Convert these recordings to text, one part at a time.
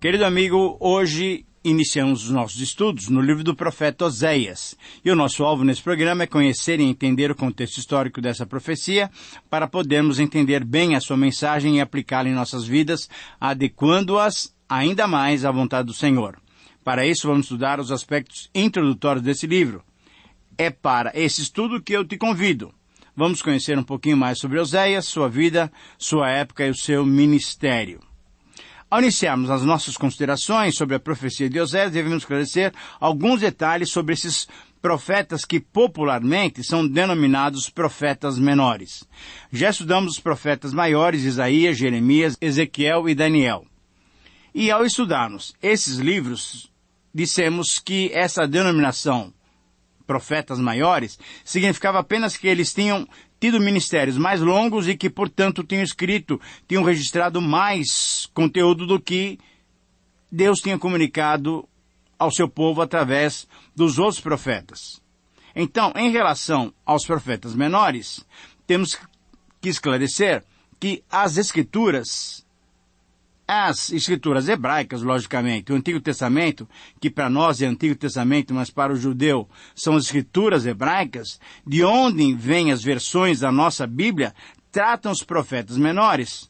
Querido amigo, hoje iniciamos os nossos estudos no livro do profeta Oséias. E o nosso alvo nesse programa é conhecer e entender o contexto histórico dessa profecia para podermos entender bem a sua mensagem e aplicá-la em nossas vidas, adequando-as ainda mais à vontade do Senhor. Para isso, vamos estudar os aspectos introdutórios desse livro. É para esse estudo que eu te convido. Vamos conhecer um pouquinho mais sobre Oséias, sua vida, sua época e o seu ministério. Ao iniciarmos as nossas considerações sobre a profecia de Oséias, devemos esclarecer alguns detalhes sobre esses profetas que popularmente são denominados profetas menores. Já estudamos os profetas maiores, Isaías, Jeremias, Ezequiel e Daniel. E ao estudarmos esses livros, dissemos que essa denominação, profetas maiores, significava apenas que eles tinham tido ministérios mais longos e que, portanto, tinham registrado mais conteúdo do que Deus tinha comunicado ao seu povo através dos outros profetas. Então, em relação aos profetas menores, temos que esclarecer que as escrituras hebraicas, logicamente, o Antigo Testamento, que para nós é Antigo Testamento, mas para o judeu são as escrituras hebraicas, de onde vêm as versões da nossa Bíblia, tratam os profetas menores.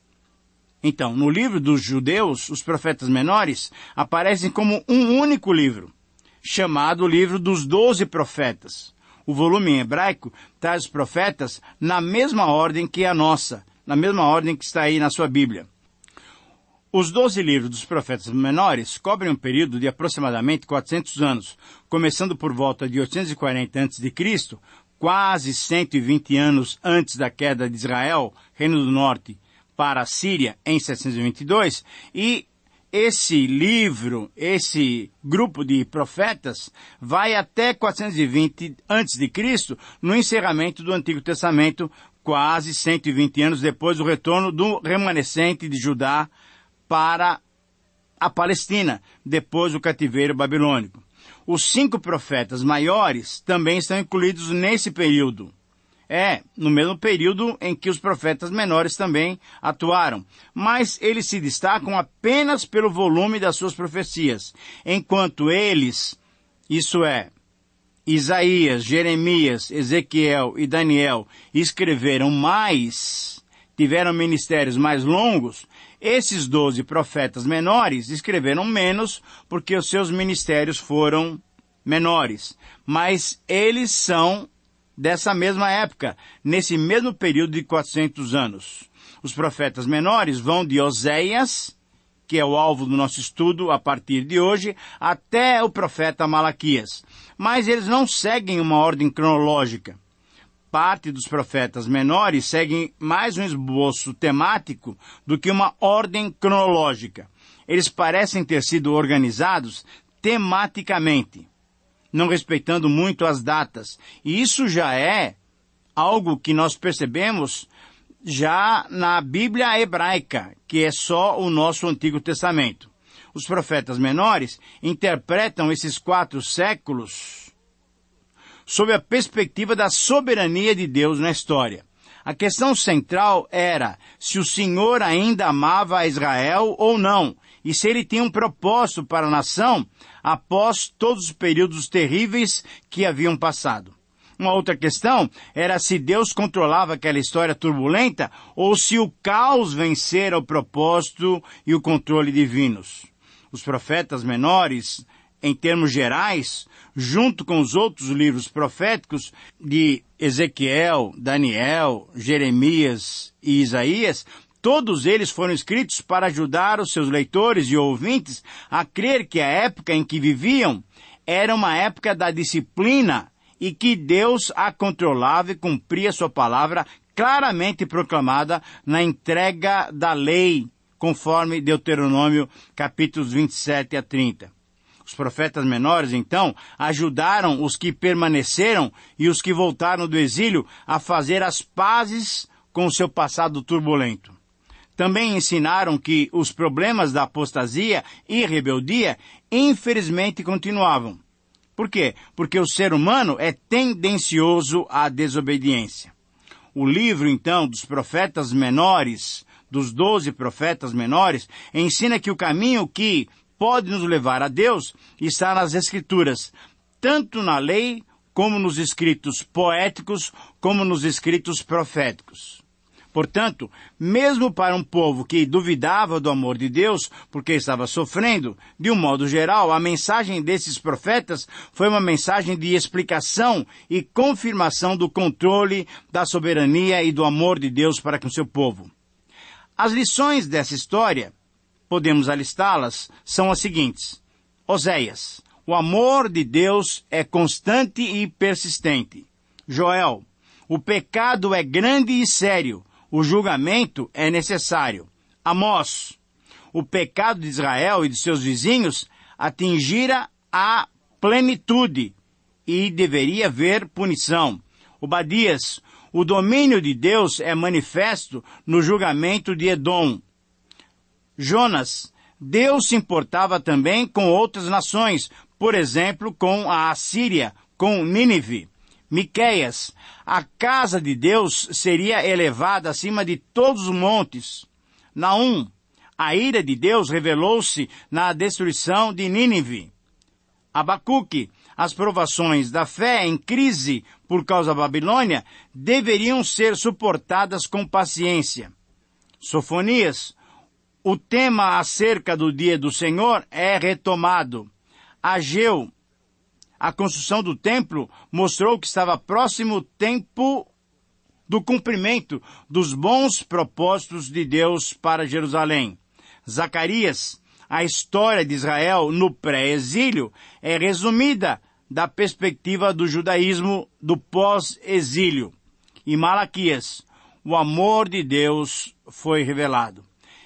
Então, no livro dos judeus, os profetas menores aparecem como um único livro, chamado Livro dos 12 Profetas. O volume em hebraico traz os profetas na mesma ordem que a nossa, na mesma ordem que está aí na sua Bíblia. Os 12 livros dos profetas menores cobrem um período de aproximadamente 400 anos, começando por volta de 840 a.C., quase 120 anos antes da queda de Israel, Reino do Norte, para a Síria, em 722, e esse grupo de profetas, vai até 420 a.C., no encerramento do Antigo Testamento, quase 120 anos depois do retorno do remanescente de Judá para a Palestina, depois do cativeiro babilônico. Os 5 profetas maiores também estão incluídos nesse período. No mesmo período em que os profetas menores também atuaram. Mas eles se destacam apenas pelo volume das suas profecias, enquanto eles, isso é, Isaías, Jeremias, Ezequiel e Daniel, escreveram mais, tiveram ministérios mais longos. Esses 12 profetas menores escreveram menos porque os seus ministérios foram menores. Mas eles são dessa mesma época, nesse mesmo período de 400 anos. Os profetas menores vão de Oséias, que é o alvo do nosso estudo a partir de hoje, até o profeta Malaquias. Mas eles não seguem uma ordem cronológica. Parte dos profetas menores seguem mais um esboço temático do que uma ordem cronológica. Eles parecem ter sido organizados tematicamente, não respeitando muito as datas. E isso já é algo que nós percebemos já na Bíblia hebraica, que é só o nosso Antigo Testamento. Os profetas menores interpretam esses 4 séculos sob a perspectiva da soberania de Deus na história. A questão central era se o Senhor ainda amava a Israel ou não, e se ele tinha um propósito para a nação após todos os períodos terríveis que haviam passado. Uma outra questão era se Deus controlava aquela história turbulenta ou se o caos vencera o propósito e o controle divinos. Os profetas menores, em termos gerais, junto com os outros livros proféticos de Ezequiel, Daniel, Jeremias e Isaías, todos eles foram escritos para ajudar os seus leitores e ouvintes a crer que a época em que viviam era uma época da disciplina e que Deus a controlava e cumpria sua palavra claramente proclamada na entrega da lei, conforme Deuteronômio capítulos 27 a 30. Os profetas menores, então, ajudaram os que permaneceram e os que voltaram do exílio a fazer as pazes com o seu passado turbulento. Também ensinaram que os problemas da apostasia e rebeldia, infelizmente, continuavam. Por quê? Porque o ser humano é tendencioso à desobediência. O livro, então, dos profetas menores, dos 12 profetas menores, ensina que o caminho que pode nos levar a Deus está nas Escrituras, tanto na lei, como nos escritos poéticos, como nos escritos proféticos. Portanto, mesmo para um povo que duvidava do amor de Deus, porque estava sofrendo, de um modo geral, a mensagem desses profetas foi uma mensagem de explicação e confirmação do controle, da soberania e do amor de Deus para com seu povo. As lições dessa história, podemos alistá-las, são as seguintes. Oséias: o amor de Deus é constante e persistente. Joel: o pecado é grande e sério. O julgamento é necessário. Amós: o pecado de Israel e de seus vizinhos atingira a plenitude e deveria haver punição. Obadias: o domínio de Deus é manifesto no julgamento de Edom. Jonas: Deus se importava também com outras nações, por exemplo, com a Assíria, com Nínive. Miqueias: a casa de Deus seria elevada acima de todos os montes. Naum: a ira de Deus revelou-se na destruição de Nínive. Abacuque: as provações da fé em crise por causa da Babilônia deveriam ser suportadas com paciência. Sofonias: o tema acerca do dia do Senhor é retomado. Ageu: a construção do templo mostrou que estava próximo o tempo do cumprimento dos bons propósitos de Deus para Jerusalém. Zacarias: a história de Israel no pré-exílio é resumida da perspectiva do judaísmo do pós-exílio. E Malaquias: o amor de Deus foi revelado.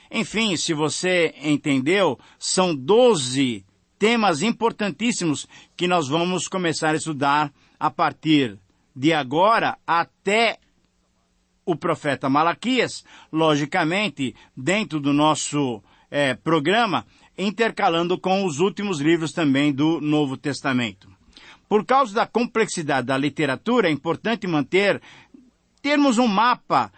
Enfim, se você entendeu, são 12 temas importantíssimos que nós vamos começar a estudar a partir de agora até o profeta Malaquias, logicamente, dentro do nosso programa, intercalando com os últimos livros também do Novo Testamento. Por causa da complexidade da literatura, é importante termos um mapa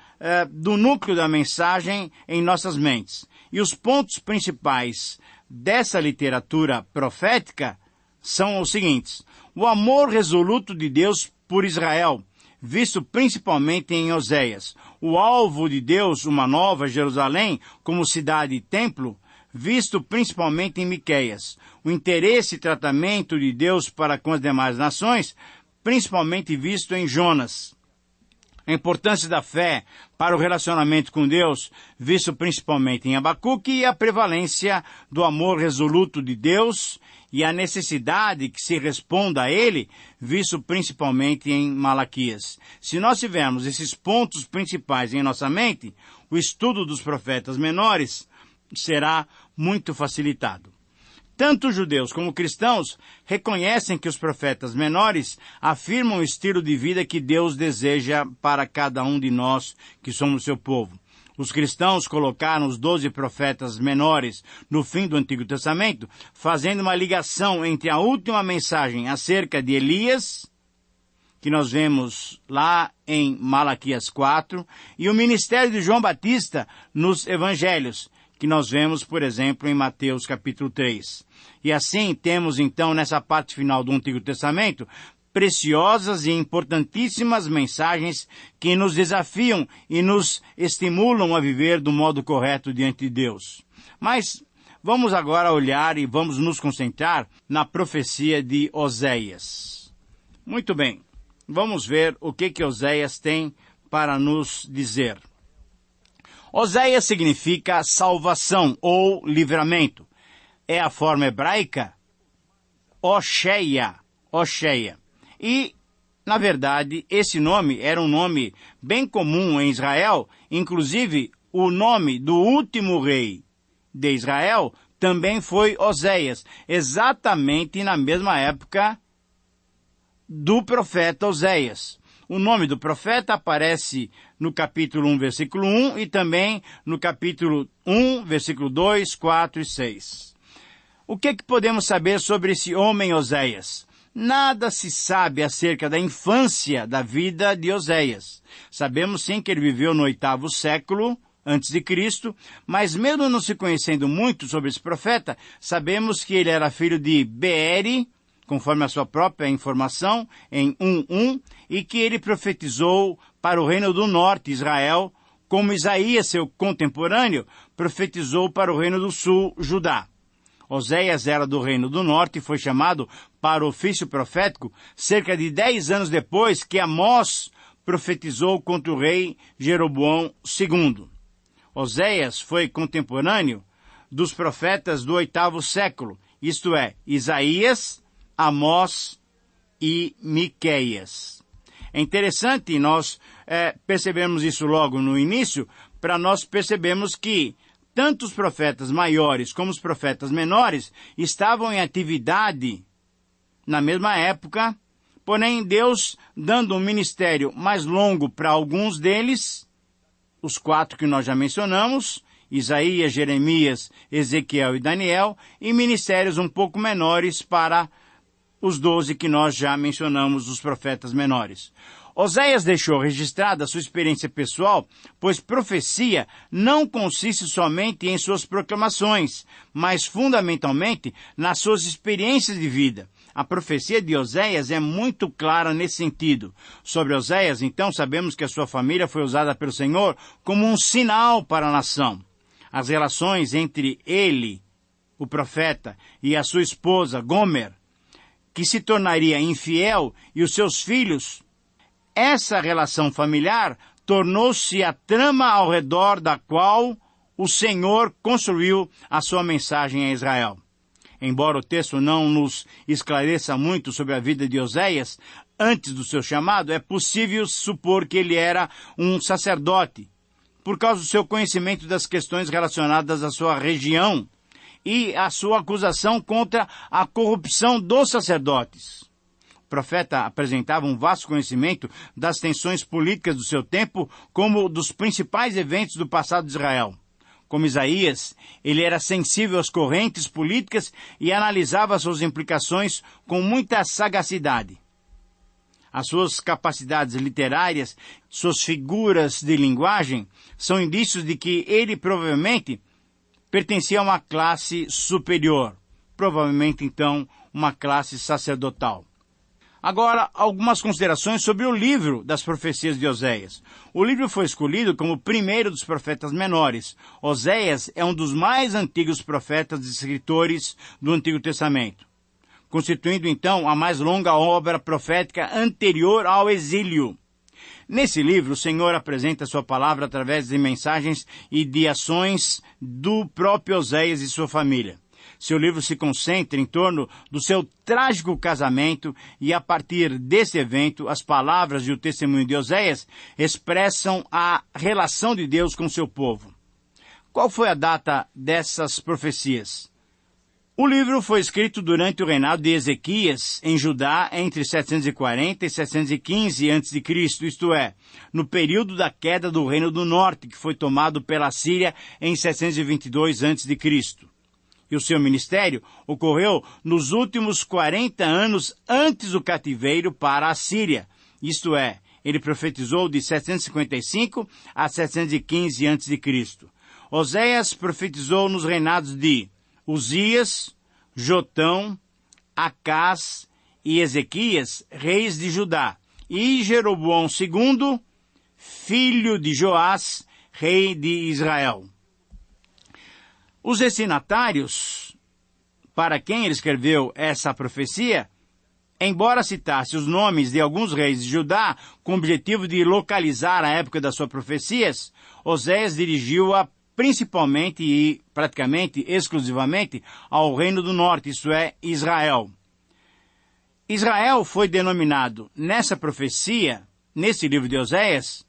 do núcleo da mensagem em nossas mentes. E os pontos principais dessa literatura profética são os seguintes: o amor resoluto de Deus por Israel, visto principalmente em Oséias; o alvo de Deus, uma nova Jerusalém, como cidade e templo, visto principalmente em Miqueias; o interesse e tratamento de Deus para com as demais nações, principalmente visto em Jonas; a importância da fé para o relacionamento com Deus, visto principalmente em Abacuque, e a prevalência do amor resoluto de Deus e a necessidade que se responda a ele, visto principalmente em Malaquias. Se nós tivermos esses pontos principais em nossa mente, o estudo dos profetas menores será muito facilitado. Tanto judeus como cristãos reconhecem que os profetas menores afirmam o estilo de vida que Deus deseja para cada um de nós que somos seu povo. Os cristãos colocaram os 12 profetas menores no fim do Antigo Testamento, fazendo uma ligação entre a última mensagem acerca de Elias, que nós vemos lá em Malaquias 4, e o ministério de João Batista nos Evangelhos, que nós vemos, por exemplo, em Mateus capítulo 3. E assim temos então nessa parte final do Antigo Testamento preciosas e importantíssimas mensagens que nos desafiam e nos estimulam a viver do modo correto diante de Deus. Mas vamos agora olhar e vamos nos concentrar na profecia de Oséias. Muito bem, vamos ver o que Oséias tem para nos dizer. Oséias significa salvação ou livramento. É a forma hebraica Osheia. E, na verdade, esse nome era um nome bem comum em Israel, inclusive o nome do último rei de Israel também foi Oséias, exatamente na mesma época do profeta Oséias. O nome do profeta aparece no capítulo 1, versículo 1 e também no capítulo 1, versículo 2, 4 e 6. O que podemos saber sobre esse homem Oséias? Nada se sabe acerca da infância da vida de Oséias. Sabemos sim que ele viveu no 8º século a.C., mas mesmo não se conhecendo muito sobre esse profeta, sabemos que ele era filho de Beeri, conforme a sua própria informação, em 1:1, e que ele profetizou para o reino do norte, Israel, como Isaías, seu contemporâneo, profetizou para o reino do sul, Judá. Oséias era do reino do norte e foi chamado para o ofício profético cerca de 10 anos depois que Amós profetizou contra o rei Jeroboão II. Oséias foi contemporâneo dos profetas do 8º século, isto é, Isaías, Amós e Miqueias. É interessante nós percebemos isso logo no início, para nós percebermos que tanto os profetas maiores como os profetas menores estavam em atividade na mesma época, porém Deus dando um ministério mais longo para alguns deles, os 4 que nós já mencionamos, Isaías, Jeremias, Ezequiel e Daniel, e ministérios um pouco menores para os 12 que nós já mencionamos, os profetas menores. Oséias deixou registrada a sua experiência pessoal, pois profecia não consiste somente em suas proclamações, mas fundamentalmente nas suas experiências de vida. A profecia de Oséias é muito clara nesse sentido. Sobre Oséias, então, sabemos que a sua família foi usada pelo Senhor como um sinal para a nação. As relações entre ele, o profeta, e a sua esposa, Gomer, que se tornaria infiel, e os seus filhos, essa relação familiar tornou-se a trama ao redor da qual o Senhor construiu a sua mensagem a Israel. Embora o texto não nos esclareça muito sobre a vida de Oséias, antes do seu chamado, é possível supor que ele era um sacerdote, por causa do seu conhecimento das questões relacionadas à sua região e a sua acusação contra a corrupção dos sacerdotes. O profeta apresentava um vasto conhecimento das tensões políticas do seu tempo, como dos principais eventos do passado de Israel. Como Isaías, ele era sensível às correntes políticas e analisava suas implicações com muita sagacidade. As suas capacidades literárias, suas figuras de linguagem, são indícios de que ele provavelmente pertencia a uma classe superior, provavelmente então uma classe sacerdotal. Agora, algumas considerações sobre o livro das profecias de Oséias. O livro foi escolhido como o primeiro dos profetas menores. Oséias é um dos mais antigos profetas e escritores do Antigo Testamento, constituindo então a mais longa obra profética anterior ao exílio. Nesse livro, o Senhor apresenta sua palavra através de mensagens e de ações do próprio Oséias e sua família. Seu livro se concentra em torno do seu trágico casamento e, a partir desse evento, as palavras e o testemunho de Oséias expressam a relação de Deus com seu povo. Qual foi a data dessas profecias? O livro foi escrito durante o reinado de Ezequias, em Judá, entre 740 e 715 a.C., isto é, no período da queda do Reino do Norte, que foi tomado pela Síria em 722 a.C., e o seu ministério ocorreu nos últimos 40 anos antes do cativeiro para a Síria. Isto é, ele profetizou de 755 a 715 a.C. Oséias profetizou nos reinados de Uzias, Jotão, Acás e Ezequias, reis de Judá, e Jeroboão II, filho de Joás, rei de Israel. Os destinatários, para quem ele escreveu essa profecia, embora citasse os nomes de alguns reis de Judá, com o objetivo de localizar a época das suas profecias, Oséias dirigiu-a principalmente e praticamente exclusivamente ao Reino do Norte, isto é, Israel. Israel foi denominado nessa profecia, nesse livro de Oséias,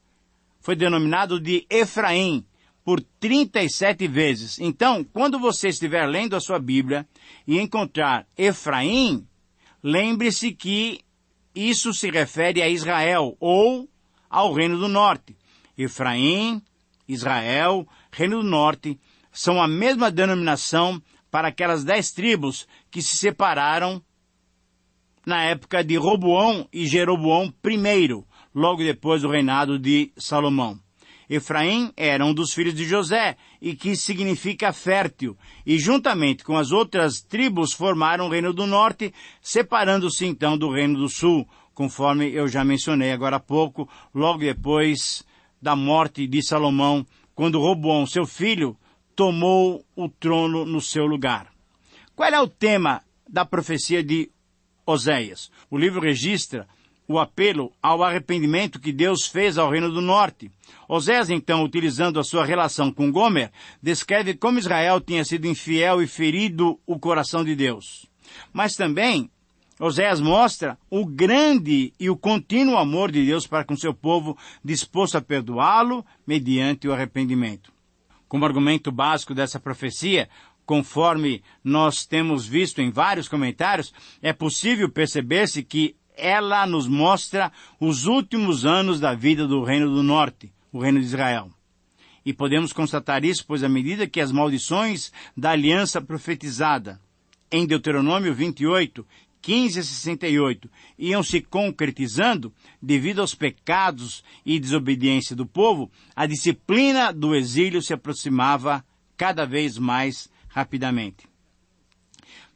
foi denominado de Efraim, por 37 vezes. Então, quando você estiver lendo a sua Bíblia e encontrar Efraim, lembre-se que isso se refere a Israel ou ao Reino do Norte. Efraim, Israel, Reino do Norte são a mesma denominação para aquelas 10 tribos que se separaram na época de Roboão e Jeroboão I, logo depois do reinado de Salomão. Efraim era um dos filhos de José, e que significa fértil, e juntamente com as outras tribos formaram o reino do norte, separando-se então do reino do sul, conforme eu já mencionei agora há pouco, logo depois da morte de Salomão, quando Roboão, seu filho, tomou o trono no seu lugar. Qual é o tema da profecia de Oséias? O livro registra o apelo ao arrependimento que Deus fez ao reino do norte. Oséias, então, utilizando a sua relação com Gomer, descreve como Israel tinha sido infiel e ferido o coração de Deus. Mas também, Oséias mostra o grande e o contínuo amor de Deus para com seu povo, disposto a perdoá-lo mediante o arrependimento. Como argumento básico dessa profecia, conforme nós temos visto em vários comentários, é possível perceber-se que ela nos mostra os últimos anos da vida do Reino do Norte, o Reino de Israel. E podemos constatar isso, pois à medida que as maldições da aliança profetizada em Deuteronômio 28, 15 a 68, iam se concretizando devido aos pecados e desobediência do povo, a disciplina do exílio se aproximava cada vez mais rapidamente.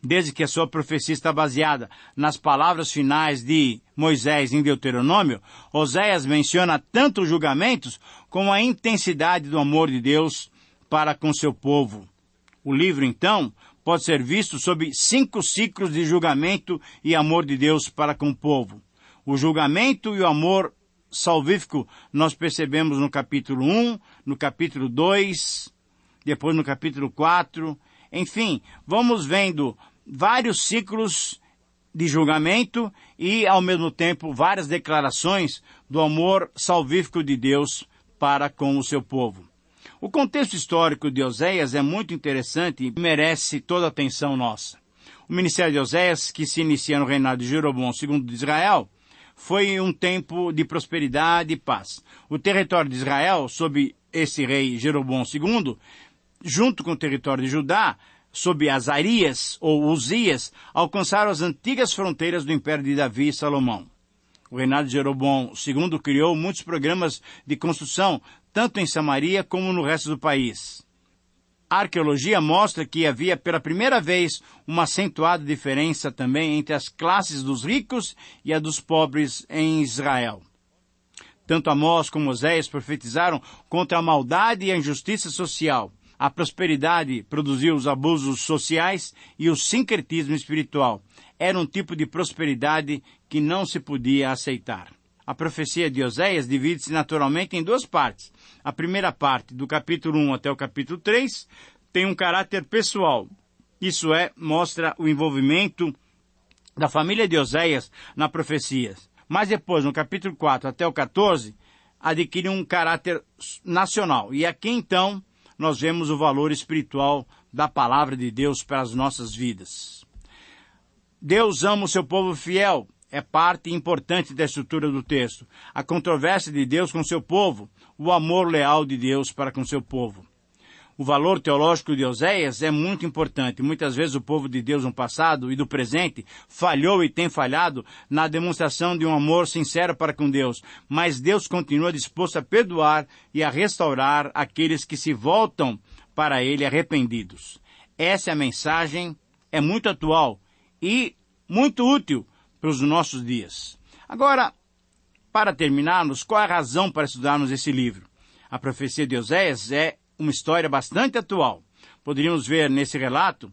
Desde que a sua profecia está baseada nas palavras finais de Moisés em Deuteronômio, Oséias menciona tanto os julgamentos como a intensidade do amor de Deus para com seu povo. O livro, então, pode ser visto sob 5 ciclos de julgamento e amor de Deus para com o povo. O julgamento e o amor salvífico nós percebemos no capítulo 1, no capítulo 2, depois no capítulo 4, enfim, vamos vendo vários ciclos de julgamento e, ao mesmo tempo, várias declarações do amor salvífico de Deus para com o seu povo. O contexto histórico de Oséias é muito interessante e merece toda a atenção nossa. O ministério de Oséias, que se inicia no reinado de Jeroboão II de Israel, foi um tempo de prosperidade e paz. O território de Israel, sob esse rei Jeroboão II, junto com o território de Judá, sob Azarias ou Uzias, alcançaram as antigas fronteiras do império de Davi e Salomão. O reinado de Jeroboão II criou muitos programas de construção, tanto em Samaria como no resto do país. A arqueologia mostra que havia pela primeira vez uma acentuada diferença também entre as classes dos ricos e a dos pobres em Israel. Tanto Amós como Oséias profetizaram contra a maldade e a injustiça social. A prosperidade produziu os abusos sociais e o sincretismo espiritual. Era um tipo de prosperidade que não se podia aceitar. A profecia de Oséias divide-se naturalmente em 2 partes. A primeira parte, do capítulo 1 até o capítulo 3, tem um caráter pessoal. Isso é, mostra o envolvimento da família de Oséias na profecia. Mas depois, no capítulo 4 até o 14, adquire um caráter nacional. E aqui, então, nós vemos o valor espiritual da palavra de Deus para as nossas vidas. Deus ama o seu povo fiel, é parte importante da estrutura do texto. A controvérsia de Deus com seu povo, o amor leal de Deus para com seu povo. O valor teológico de Oséias é muito importante. Muitas vezes o povo de Deus no passado e do presente falhou e tem falhado na demonstração de um amor sincero para com Deus. Mas Deus continua disposto a perdoar e a restaurar aqueles que se voltam para Ele arrependidos. Essa mensagem é muito atual e muito útil para os nossos dias. Agora, para terminarmos, qual é a razão para estudarmos esse livro? A profecia de Oséias é uma história bastante atual. Poderíamos ver nesse relato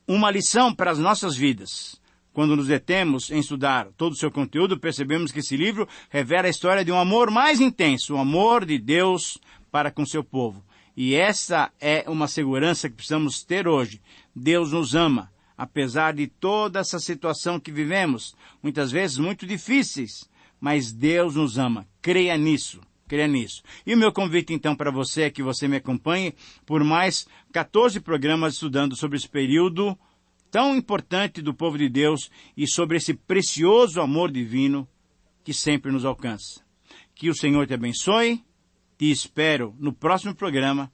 uma lição para as nossas vidas. Quando nos detemos em estudar todo o seu conteúdo, percebemos que esse livro revela a história de um amor mais intenso, o amor de Deus para com seu povo. E essa é uma segurança que precisamos ter hoje. Deus nos ama, apesar de toda essa situação que vivemos, muitas vezes muito difíceis, mas Deus nos ama. Creia nisso. Creia nisso. E o meu convite, então, para você é que você me acompanhe por mais 14 programas estudando sobre esse período tão importante do povo de Deus e sobre esse precioso amor divino que sempre nos alcança. Que o Senhor te abençoe. Te espero no próximo programa.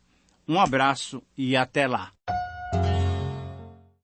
Um abraço e até lá.